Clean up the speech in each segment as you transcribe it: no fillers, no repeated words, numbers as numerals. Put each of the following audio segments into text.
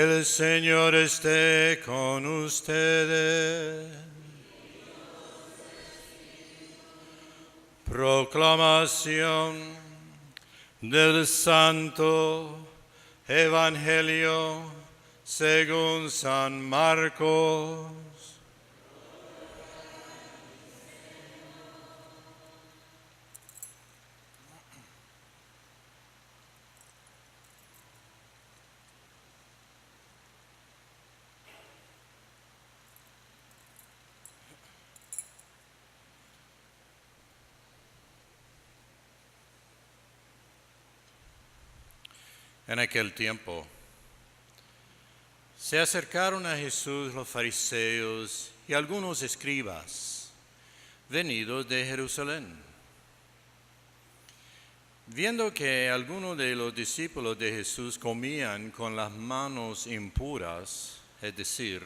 El Señor esté con ustedes. Proclamación del Santo Evangelio según San Marcos. En aquel tiempo se acercaron a Jesús los fariseos y algunos escribas, venidos de Jerusalén. Viendo que algunos de los discípulos de Jesús comían con las manos impuras, es decir,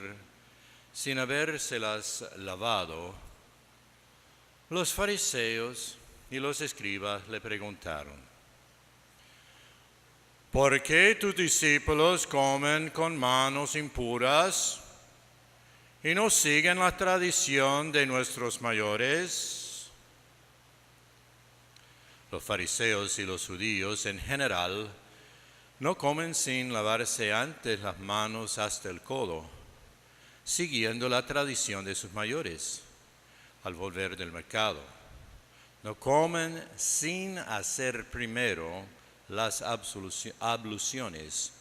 sin habérselas lavado, los fariseos y los escribas le preguntaron: ¿por qué tus discípulos comen con manos impuras y no siguen la tradición de nuestros mayores? Los fariseos y los judíos en general no comen sin lavarse antes las manos hasta el codo, siguiendo la tradición de sus mayores al volver del mercado. No comen sin hacer primero las abluciones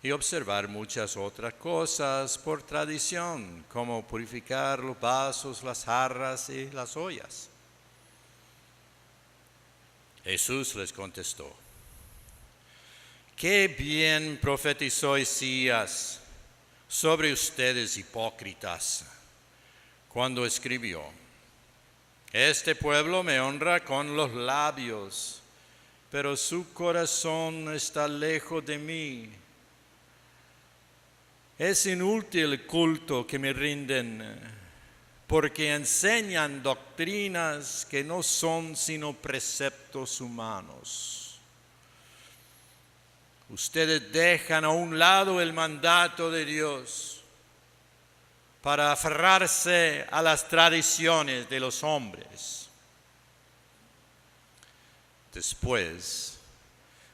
y observar muchas otras cosas por tradición, como purificar los vasos, las jarras y las ollas. Jesús les contestó: qué bien profetizó Isaías sobre ustedes hipócritas cuando escribió: este pueblo me honra con los labios, pero su corazón está lejos de mí. Es inútil el culto que me rinden, porque enseñan doctrinas que no son sino preceptos humanos. Ustedes dejan a un lado el mandato de Dios para aferrarse a las tradiciones de los hombres. Después,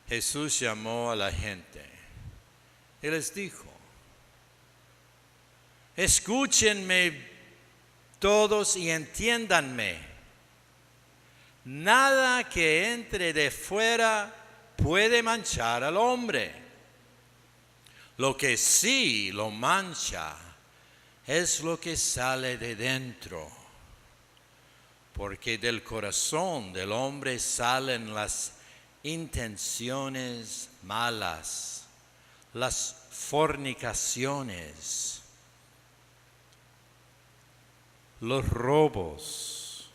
Jesús llamó a la gente y les dijo: escúchenme todos y entiéndanme. Nada que entre de fuera puede manchar al hombre. Lo que sí lo mancha es lo que sale de dentro, porque del corazón del hombre salen las intenciones malas, las fornicaciones, los robos,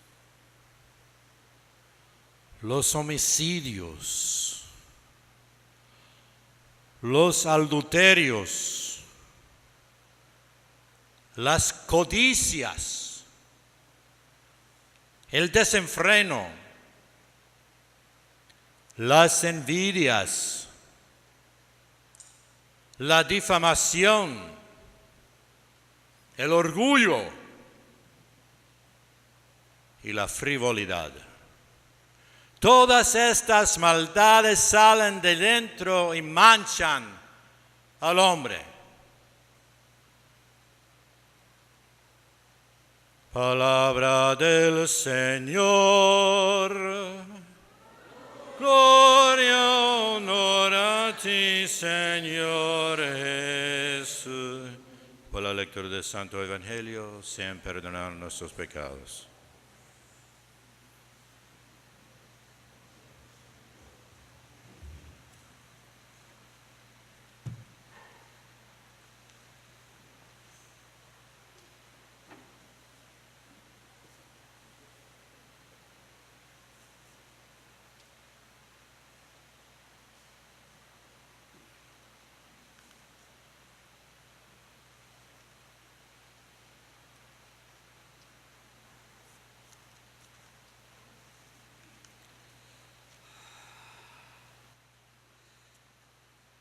los homicidios, los adulterios, las codicias, el desenfreno, las envidias, la difamación, el orgullo y la frivolidad. Todas estas maldades salen de dentro y manchan al hombre. Palabra del Señor. Gloria, honor a ti, Señor Jesús. Por la lectura del Santo Evangelio, sean perdonados nuestros pecados.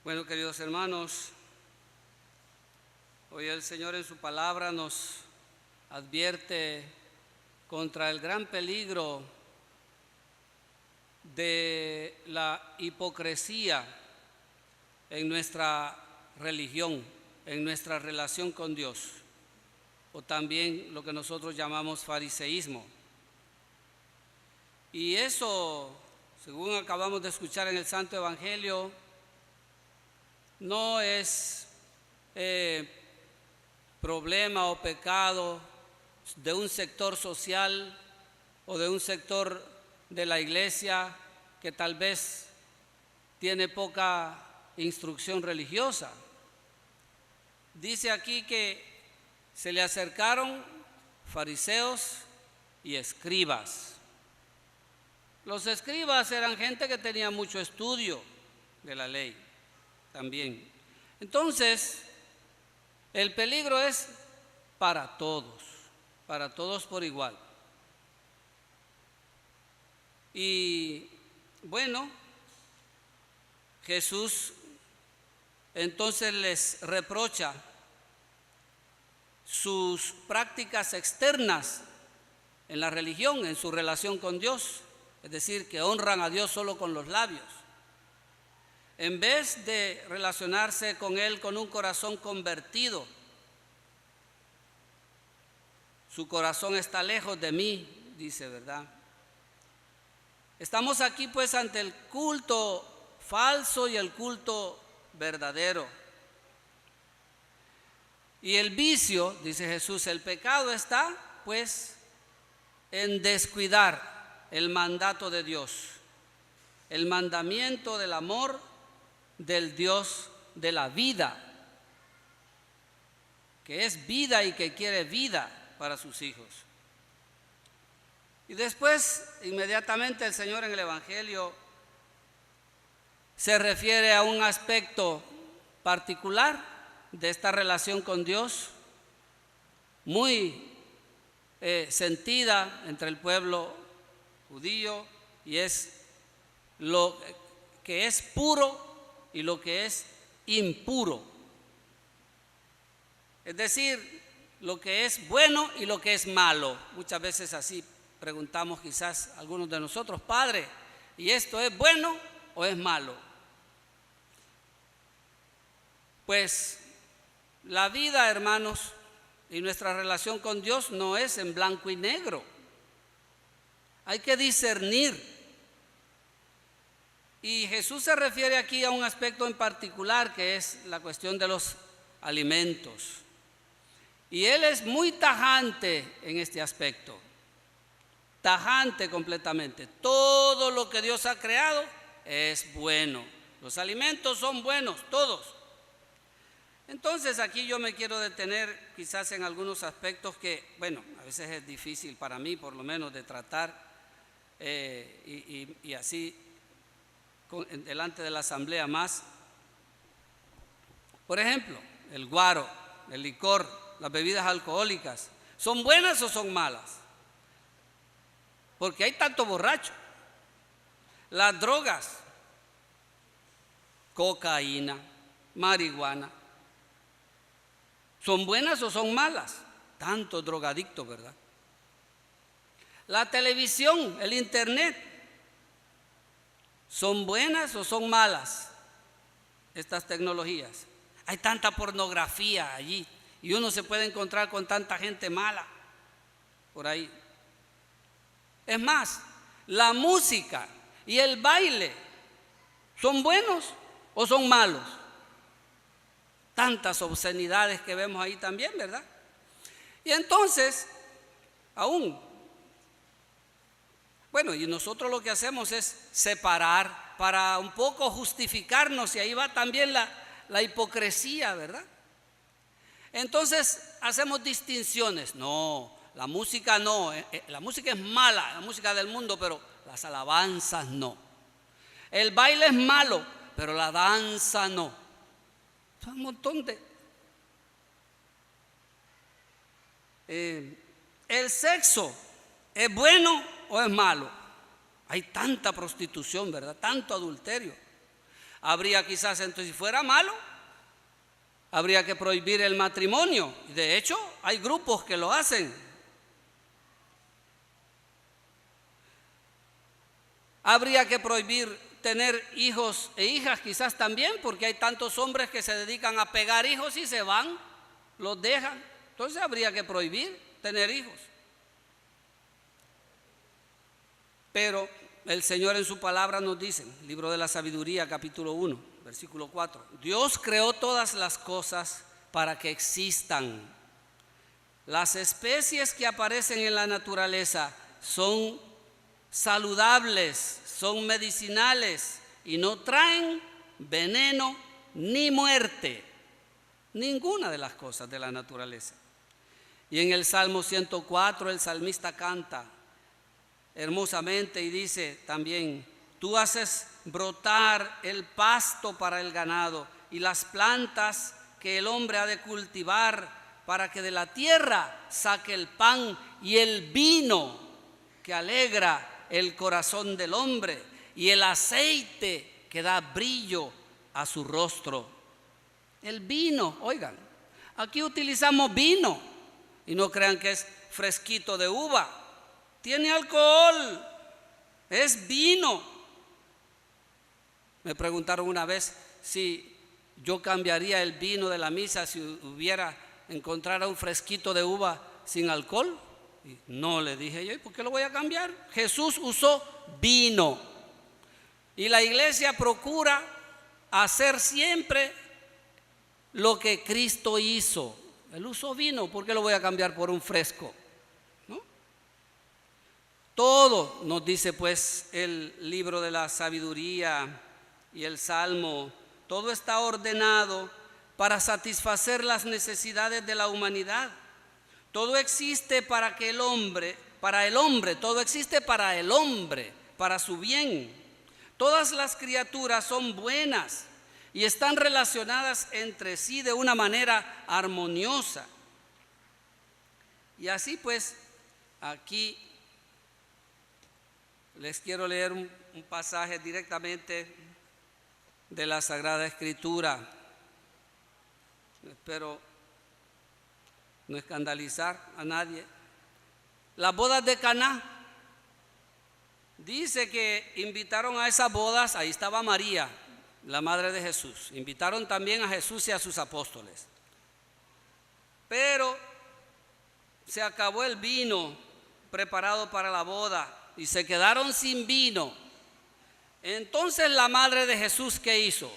Bueno, queridos hermanos, Hoy el Señor en su palabra nos advierte contra el gran peligro de la hipocresía en nuestra religión, en nuestra relación con Dios, o también lo que nosotros llamamos fariseísmo. Y eso, según acabamos de escuchar en el Santo Evangelio, no es problema o pecado de un sector social o de un sector de la iglesia que tal vez tiene poca instrucción religiosa. Dice aquí que se le acercaron fariseos y escribas. Los escribas eran gente que tenía mucho estudio de la ley también. Entonces, el peligro es para todos por igual. Y bueno, Jesús entonces les reprocha sus prácticas externas en la religión, en su relación con Dios, es decir, que honran a Dios solo con los labios, en vez de relacionarse con Él con un corazón convertido. Su corazón está lejos de mí, dice, ¿verdad? Estamos aquí pues ante el culto falso y el culto verdadero. Y el vicio, dice Jesús, el pecado está pues en descuidar el mandato de Dios, el mandamiento del amor del Dios de la vida, que es vida y que quiere vida para sus hijos. Y después, inmediatamente el Señor en el Evangelio se refiere a un aspecto particular de esta relación con Dios, muy sentida entre el pueblo judío, y es lo que es puro y lo que es impuro. Es decir, lo que es bueno y lo que es malo. Muchas veces así preguntamos quizás algunos de nosotros: Padre, ¿y esto es bueno o es malo? Pues la vida, hermanos, y nuestra relación con Dios no es en blanco y negro. Hay que discernir. Y Jesús se refiere aquí a un aspecto en particular, que es la cuestión de los alimentos. Y Él es muy tajante en este aspecto. Tajante completamente. Todo lo que Dios ha creado es bueno. Los alimentos son buenos, todos. Entonces aquí yo me quiero detener quizás en algunos aspectos que, bueno, a veces es difícil para mí por lo menos de tratar y así delante de la asamblea más. Por ejemplo, el guaro, el licor, las bebidas alcohólicas, ¿son buenas o son malas? Porque hay tanto borracho. Las drogas, cocaína, marihuana, ¿son buenas o son malas? Tantos drogadictos, ¿verdad? La televisión, el internet, ¿son buenas o son malas estas tecnologías? Hay tanta pornografía allí y uno se puede encontrar con tanta gente mala por ahí. Es más, la música y el baile, ¿son buenos o son malos? Tantas obscenidades que vemos ahí también, ¿verdad? Y entonces, bueno, y nosotros lo que hacemos es separar para un poco justificarnos, y ahí va también la hipocresía, ¿verdad? Entonces hacemos distinciones. No, la música no, la música es mala, la música del mundo, pero las alabanzas no. El baile es malo, pero la danza no. Son un montón de... ¿El sexo es bueno o es malo? Hay tanta prostitución, ¿verdad? Tanto adulterio. Habría quizás, entonces, si fuera malo, Habría que prohibir el matrimonio. De hecho, hay grupos que lo hacen. Habría que prohibir tener hijos e hijas quizás también, porque hay tantos hombres que se dedican a pegar hijos y se van, los dejan. Entonces habría que prohibir tener hijos. Pero el Señor en su palabra nos dice, libro de la sabiduría, capítulo 1, versículo 4, Dios creó todas las cosas para que existan. Las especies que aparecen en la naturaleza son saludables, son medicinales y no traen veneno ni muerte. Ninguna de las cosas de la naturaleza. Y en el Salmo 104 el salmista canta hermosamente y dice también, tú haces brotar el pasto para el ganado y las plantas que el hombre ha de cultivar para que de la tierra saque el pan y el vino que alegra el corazón del hombre y el aceite que da brillo a su rostro. El vino, oigan, aquí utilizamos vino y no crean que es fresquito de uva. Tiene alcohol, es vino. Me preguntaron una vez si yo cambiaría el vino de la misa si encontrara un fresquito de uva sin alcohol. Y no, le dije yo, ¿y por qué lo voy a cambiar? Jesús usó vino. Y la iglesia procura hacer siempre lo que Cristo hizo. Él usó vino, ¿por qué lo voy a cambiar por un fresco? Todo nos dice pues el libro de la sabiduría y el Salmo, todo está ordenado para satisfacer las necesidades de la humanidad. Todo existe para el hombre, todo existe para el hombre, para su bien. Todas las criaturas son buenas y están relacionadas entre sí de una manera armoniosa. Y así pues, aquí les quiero leer un pasaje directamente de la Sagrada Escritura. Espero no escandalizar a nadie. Las bodas de Caná. Dice que invitaron a esas bodas, ahí estaba María, la madre de Jesús. Invitaron también a Jesús y a sus apóstoles. Pero se acabó el vino preparado para la boda y se quedaron sin vino. Entonces la madre de Jesús, ¿qué hizo?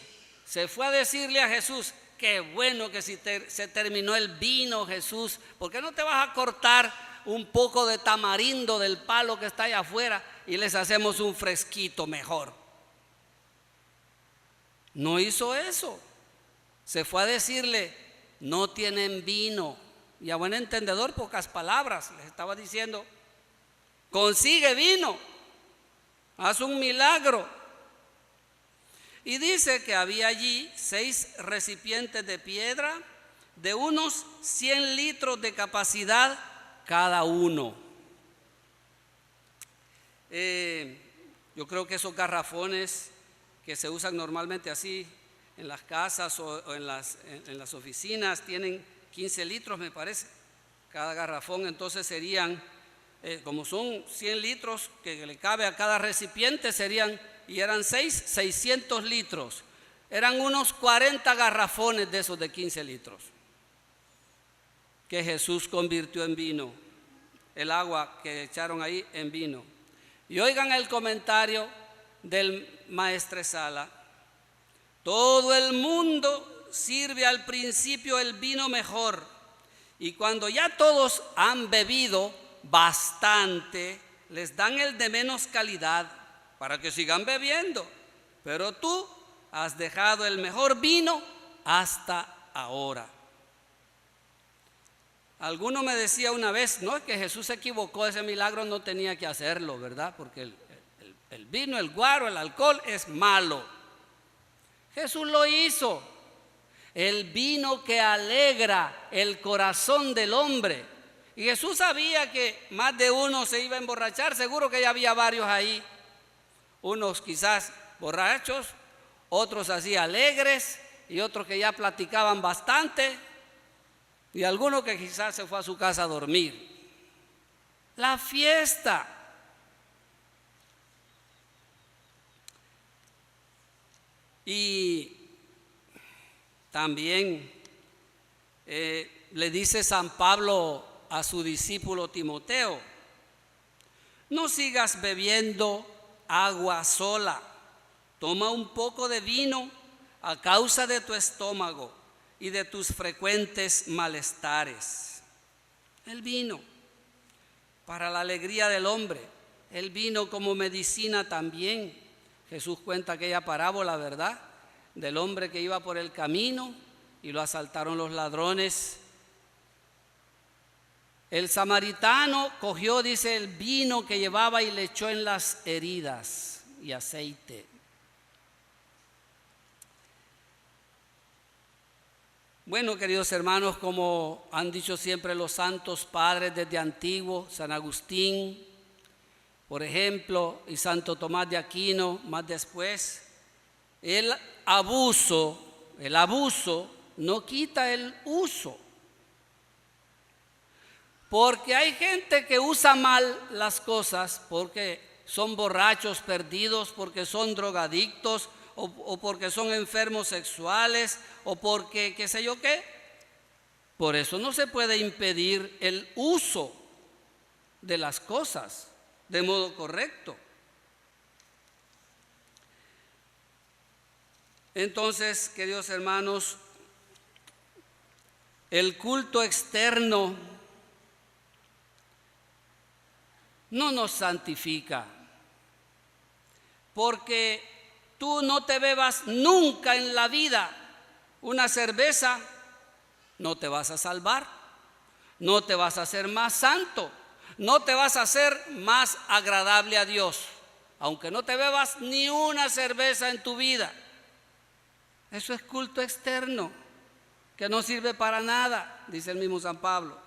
Se fue a decirle a Jesús, qué bueno que se terminó el vino, Jesús, ¿por qué no te vas a cortar un poco de tamarindo del palo que está allá afuera y les hacemos un fresquito mejor? No hizo eso. Se fue a decirle, no tienen vino. Y a buen entendedor, pocas palabras, les estaba diciendo, consigue vino, haz un milagro. Y dice que había allí 6 recipientes de piedra de unos 100 litros de capacidad cada uno. Yo creo que esos garrafones que se usan normalmente así en las casas o en las oficinas tienen 15 litros, me parece, cada garrafón. Entonces serían, como son 100 litros que le cabe a cada recipiente, eran 600 litros. Eran unos 40 garrafones de esos de 15 litros que Jesús convirtió en vino, el agua que echaron ahí en vino. Y oigan el comentario del maestresala: todo el mundo sirve al principio el vino mejor, y cuando ya todos han bebido bastante, les dan el de menos calidad para que sigan bebiendo, pero tú has dejado el mejor vino hasta ahora. Alguno me decía una vez, no, es que Jesús se equivocó, ese milagro no tenía que hacerlo, ¿verdad? Porque el vino, el guaro, el alcohol es malo. Jesús lo hizo. El vino que alegra el corazón del hombre. Y Jesús sabía que más de uno se iba a emborrachar, seguro que ya había varios ahí. Unos quizás borrachos, otros así alegres, y otros que ya platicaban bastante, y alguno que quizás se fue a su casa a dormir. La fiesta. Y también le dice San Pablo a su discípulo Timoteo: no sigas bebiendo agua sola, toma un poco de vino a causa de tu estómago y de tus frecuentes malestares. El vino para la alegría del hombre, el vino como medicina también. Jesús cuenta aquella parábola, ¿verdad?, del hombre que iba por el camino y lo asaltaron los ladrones. El samaritano cogió, dice, el vino que llevaba y le echó en las heridas y aceite. Bueno, queridos hermanos, como han dicho siempre los santos padres desde antiguo, San Agustín, por ejemplo, y Santo Tomás de Aquino más después, el abuso no quita el uso. Porque hay gente que usa mal las cosas porque son borrachos perdidos, porque son drogadictos o porque son enfermos sexuales o porque qué sé yo qué. Por eso no se puede impedir el uso de las cosas de modo correcto. Entonces, queridos hermanos, el culto externo no nos santifica, porque tú no te bebas nunca en la vida una cerveza, no te vas a salvar, no te vas a hacer más santo, no te vas a hacer más agradable a Dios, aunque no te bebas ni una cerveza en tu vida. Eso es culto externo, que no sirve para nada, dice el mismo San Pablo.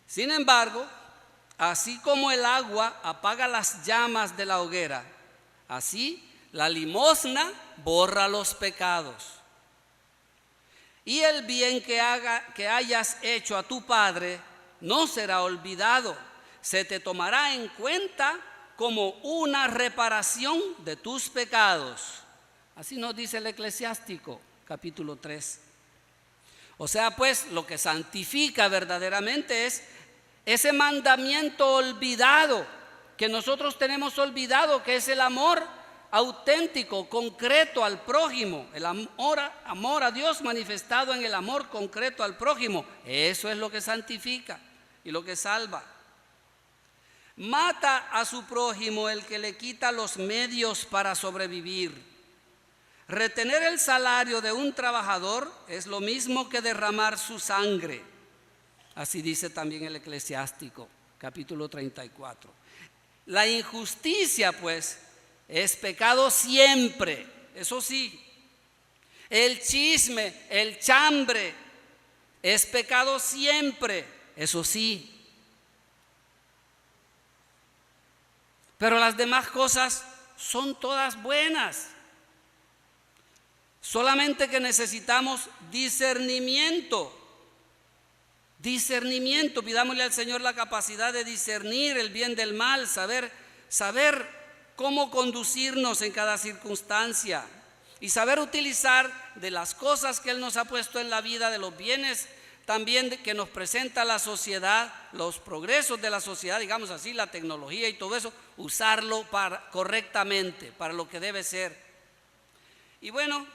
Sin embargo, así como el agua apaga las llamas de la hoguera, así la limosna borra los pecados. Y el bien que hayas hecho a tu padre no será olvidado, se te tomará en cuenta como una reparación de tus pecados. Así nos dice el Eclesiástico, capítulo 3. O sea, pues, lo que santifica verdaderamente es ese mandamiento olvidado, que nosotros tenemos olvidado, que es el amor auténtico, concreto al prójimo, el amor a Dios manifestado en el amor concreto al prójimo. Eso es lo que santifica y lo que salva. Mata a su prójimo el que le quita los medios para sobrevivir. Retener el salario de un trabajador es lo mismo que derramar su sangre. Así dice también el Eclesiástico, capítulo 34. La injusticia, pues, es pecado siempre, eso sí. El chisme, el chambre, es pecado siempre, eso sí. Pero las demás cosas son todas buenas. Solamente que necesitamos discernimiento. Discernimiento, pidámosle al Señor la capacidad de discernir el bien del mal, saber cómo conducirnos en cada circunstancia y saber utilizar de las cosas que Él nos ha puesto en la vida, de los bienes también que nos presenta la sociedad, los progresos de la sociedad, digamos así, la tecnología y todo eso, usarlo correctamente, para lo que debe ser. Y bueno,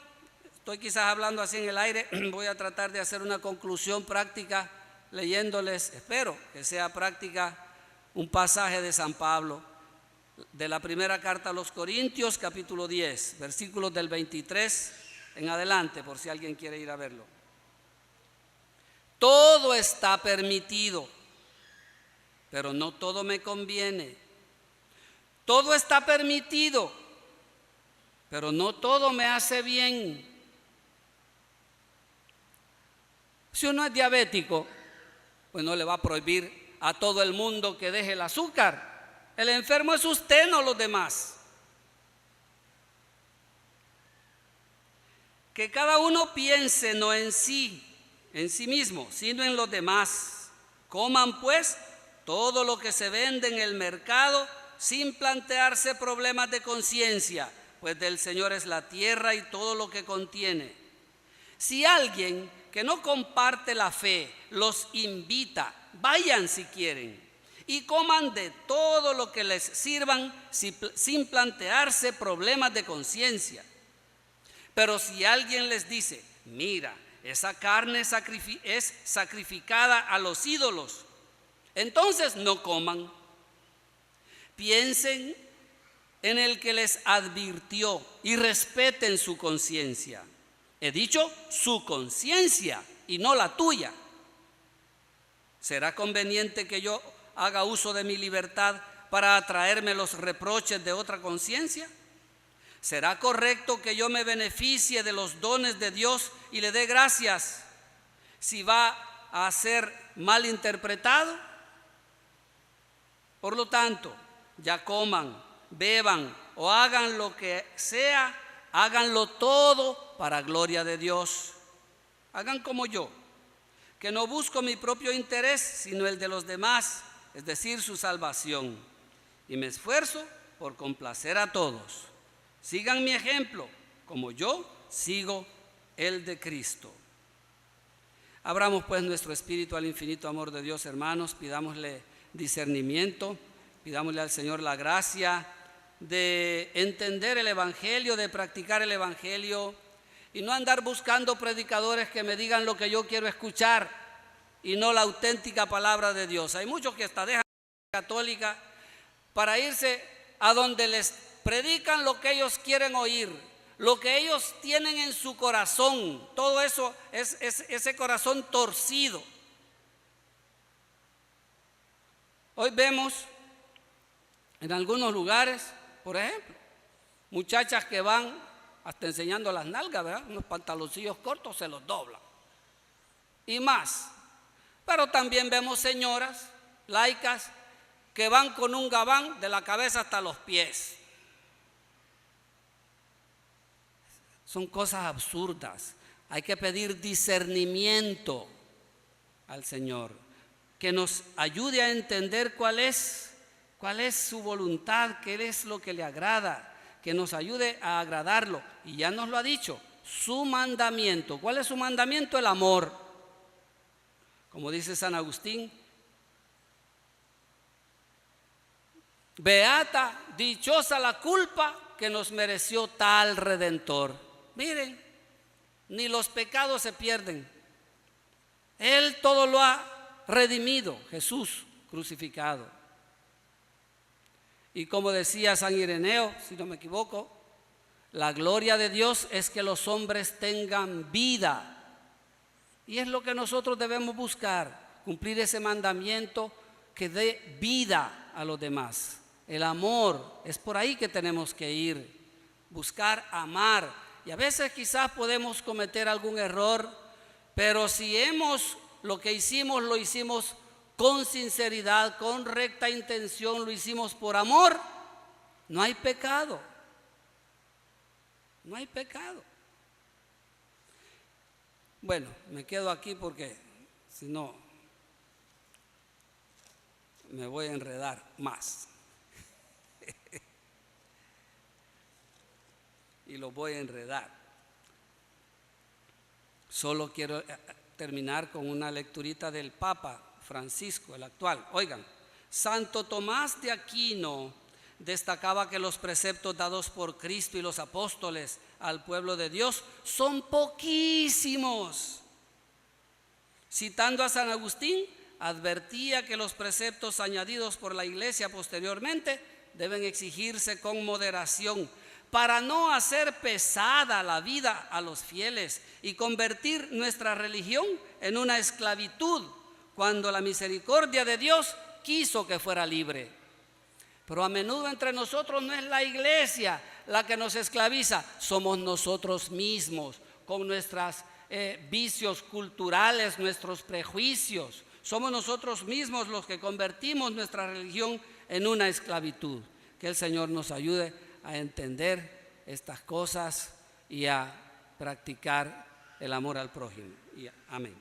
estoy quizás hablando así en el aire, voy a tratar de hacer una conclusión práctica leyéndoles, espero que sea práctica, un pasaje de San Pablo, de la primera carta a los Corintios, capítulo 10, versículos del 23 en adelante, por si alguien quiere ir a verlo. Todo está permitido, pero no todo me conviene. Todo está permitido, pero no todo me hace bien. Si uno es diabético, pues no le va a prohibir a todo el mundo que deje el azúcar. El enfermo es usted, no los demás. que cada uno piense no en sí mismo, sino en los demás. Coman pues todo lo que se vende en el mercado sin plantearse problemas de conciencia, pues del Señor es la tierra y todo lo que contiene. Si alguien que no comparte la fe los invita, vayan si quieren y coman de todo lo que les sirvan sin plantearse problemas de conciencia. Pero si alguien les dice, mira, esa carne es sacrificada a los ídolos, entonces no coman. Piensen en el que les advirtió y respeten su conciencia. He dicho su conciencia y no la tuya. ¿Será conveniente que yo haga uso de mi libertad para atraerme los reproches de otra conciencia? ¿Será correcto que yo me beneficie de los dones de Dios y le dé gracias si va a ser mal interpretado? Por lo tanto, ya coman, beban o hagan lo que sea, háganlo todo para gloria de Dios. Hagan como yo, que no busco mi propio interés, sino el de los demás, es decir, su salvación. Y me esfuerzo por complacer a todos. Sigan mi ejemplo, como yo sigo el de Cristo. Abramos pues nuestro espíritu al infinito amor de Dios, hermanos. Pidámosle discernimiento, pidámosle al Señor la gracia de entender el Evangelio, de practicar el Evangelio y no andar buscando predicadores que me digan lo que yo quiero escuchar y no la auténtica palabra de Dios. Hay muchos que hasta dejan la católica para irse a donde les predican lo que ellos quieren oír, lo que ellos tienen en su corazón. Todo eso es ese corazón torcido. Hoy vemos en algunos lugares, por ejemplo, muchachas que van hasta enseñando las nalgas, ¿verdad? Unos pantaloncillos cortos se los doblan y más. Pero también vemos señoras laicas que van con un gabán de la cabeza hasta los pies. Son cosas absurdas. Hay que pedir discernimiento al Señor, que nos ayude a entender cuál es su voluntad, qué es lo que le agrada, que nos ayude a agradarlo. Y ya nos lo ha dicho, su mandamiento. ¿Cuál es su mandamiento? El amor. Como dice San Agustín, beata, dichosa la culpa que nos mereció tal Redentor. Miren, ni los pecados se pierden. Él todo lo ha redimido, Jesús crucificado. Y como decía San Ireneo, si no me equivoco, la gloria de Dios es que los hombres tengan vida. Y es lo que nosotros debemos buscar, cumplir ese mandamiento que dé vida a los demás. El amor, es por ahí que tenemos que ir, buscar amar. Y a veces quizás podemos cometer algún error, pero si lo que hicimos, lo hicimos con sinceridad, con recta intención, lo hicimos por amor, no hay pecado. No hay pecado. Bueno, me quedo aquí porque si no me voy a enredar más. Y lo voy a enredar. Solo quiero terminar con una lecturita del Papa Francisco, el actual. Oigan, Santo Tomás de Aquino destacaba que los preceptos dados por Cristo y los apóstoles al pueblo de Dios son poquísimos. Citando a San Agustín, advertía que los preceptos añadidos por la Iglesia posteriormente deben exigirse con moderación para no hacer pesada la vida a los fieles y convertir nuestra religión en una esclavitud cuando la misericordia de Dios quiso que fuera libre. Pero a menudo entre nosotros no es la iglesia la que nos esclaviza, somos nosotros mismos con nuestros vicios culturales, nuestros prejuicios. Somos nosotros mismos los que convertimos nuestra religión en una esclavitud. Que el Señor nos ayude a entender estas cosas y a practicar el amor al prójimo. Y amén.